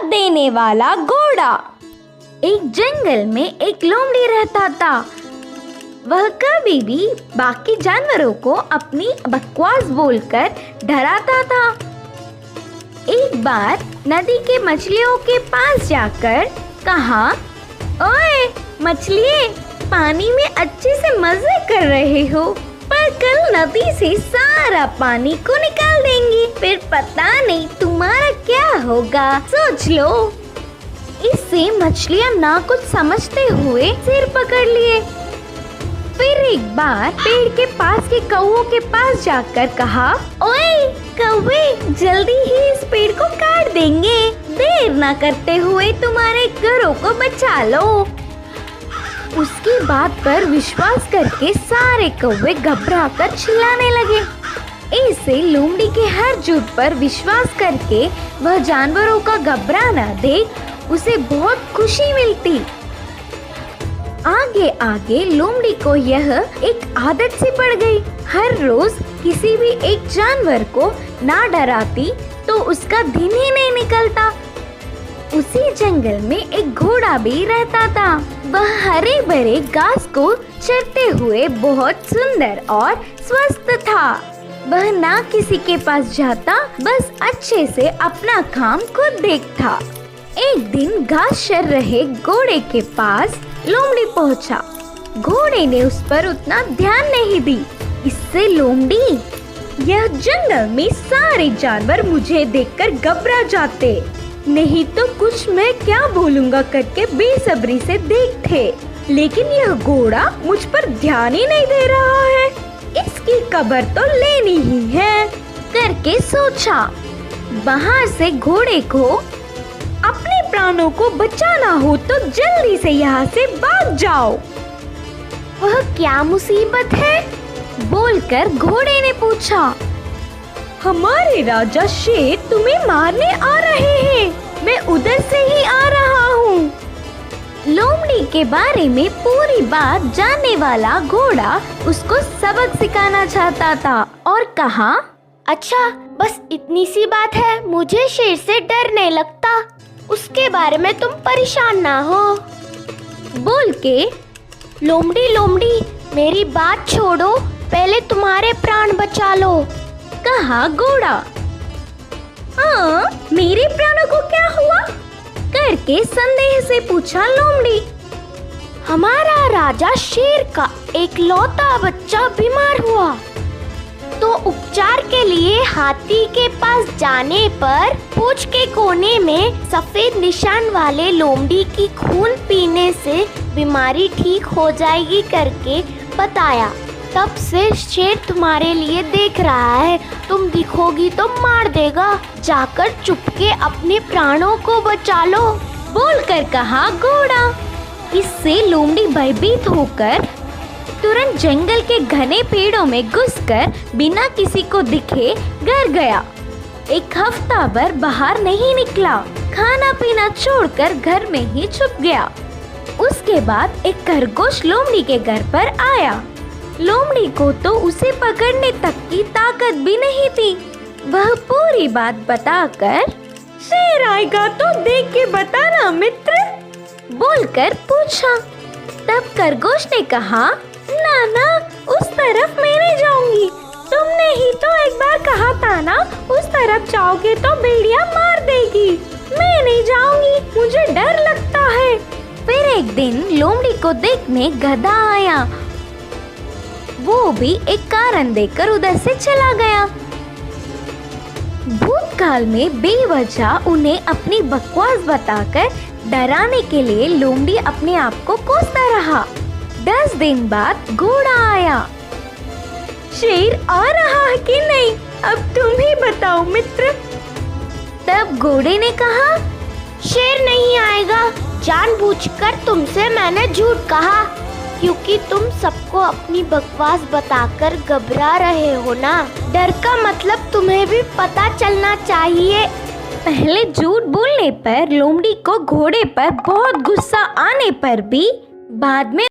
देने वाला घोड़ा। एक जंगल में एक लोमड़ी रहता था। वह कभी भी बाकी जानवरों को अपनी बकवास बोलकर डराता था। एक बार नदी के मछलियों के पास जाकर कहा, ओए मछलिए, पानी में अच्छे से मजे कर रहे हो, पर कल नदी से सारा पानी को निकाल देंगे, फिर पता नहीं तुम्हारा क्या होगा, सोच लो। इससे मछलियाँ ना कुछ समझते हुए सिर पकड़ लिए। फिर एक बार पेड़ के पास के कौवों के पास जाकर कहा, ओए कौवे, जल्दी ही इस पेड़ को काट देंगे, देर ना करते हुए तुम्हारे घरों को बचा लो। उसकी बात पर विश्वास करके सारे कौवे घबराकर चिल्लाने लगे। ऐसे लोमड़ी के हर झूठ पर विश्वास करके वह जानवरों का घबराना देख उसे बहुत खुशी मिलती। आगे आगे लोमड़ी को यह एक आदत सी पड़ गई। हर रोज किसी भी एक जानवर को ना डराती तो उसका दिन ही नहीं निकलता। उसी जंगल में एक घोड़ा भी रहता था। वह हरे भरे घास को चरते हुए बहुत सुंदर और स्वस्थ था। वह ना किसी के पास जाता, बस अच्छे से अपना काम खुद देखता। एक दिन घास चर रहे घोड़े के पास लोमड़ी पहुंचा। घोड़े ने उस पर उतना ध्यान नहीं दी। इससे लोमड़ी, यह जंगल में सारे जानवर मुझे देखकर घबरा जाते, नहीं तो कुछ मैं क्या बोलूँगा करके बेसब्री से देखते, लेकिन यह घोड़ा मुझ पर ध्यान ही नहीं दे रहा है, इसकी खबर तो लेनी ही है करके सोचा। बाहर से घोड़े को अपने प्राणों को बचाना हो तो जल्दी से यहाँ से भाग जाओ। वह क्या मुसीबत है? बोलकर घोड़े ने पूछा। हमारे राजा शेर तुम्हें मारने आ रहे हैं, मैं उधर से ही आ रहा हूँ। लोमड़ी के बारे में पूरी बात जानने वाला घोड़ा उसको सबक सिखाना चाहता था और कहा, अच्छा बस इतनी सी बात है, मुझे शेर से डर नहीं लगता, उसके बारे में तुम परेशान ना हो। बोल के लोमड़ी लोमड़ी, मेरी बात छोड़ो, पहले तुम्हारे प्राण बचा लो, कहा घोड़ा। हाँ, मेरे प्राणों को क्या हुआ? करके संदेह से पूछा लोमड़ी। हमारा राजा शेर का एक लौता बच्चा बीमार हुआ, तो उपचार के लिए हाथी के पास जाने पर पूंछ के कोने में सफेद निशान वाले लोमड़ी की खून पीने से बीमारी ठीक हो जाएगी करके बताया। तब से शेर तुम्हारे लिए देख रहा है, तुम दिखोगी तो मार देगा, जाकर चुपके अपने प्राणों को बचा लो, बोलकर कहा घोड़ा। इससे लोमड़ी भयभीत होकर तुरंत जंगल के घने पेड़ों में घुसकर बिना किसी को दिखे घर गया। एक हफ्ता भर बाहर नहीं निकला, खाना पीना छोड़कर घर में ही छुप गया। उसके बाद एक खरगोश लोमड़ी के घर पर आया। लोमड़ी को तो उसे पकड़ने तक की ताकत भी नहीं थी। वह पूरी बात बताकर, शेर आएगा तो देख के बताना मित्र, बोलकर पूछा। तब खरगोश ने कहा, ना ना, उस तरफ मैं नहीं जाऊंगी, तुमने ही तो एक बार कहा था ना, उस तरफ जाओगे तो भेड़िया मार देगी, मैं नहीं जाऊंगी, मुझे डर लगता है। फिर एक दिन लोमड़ी को देखने गधा आया। वो भी एक कारण देकर उधर से चला गया। भूतकाल में बेवजह उन्हें अपनी बकवास बताकर डराने के लिए लोमड़ी अपने आप को कोसता रहा। 10 दिन बाद घोड़ा आया। शेर आ रहा है कि नहीं, अब तुम ही बताओ मित्र। तब घोड़े ने कहा, शेर नहीं आएगा, जानबूझकर तुमसे मैंने झूठ कहा, क्योंकि तुम सबको अपनी बकवास बताकर घबरा रहे हो ना। डर का मतलब तुम्हें भी पता चलना चाहिए। पहले झूठ बोलने पर लोमड़ी को घोड़े पर बहुत गुस्सा आने पर भी बाद में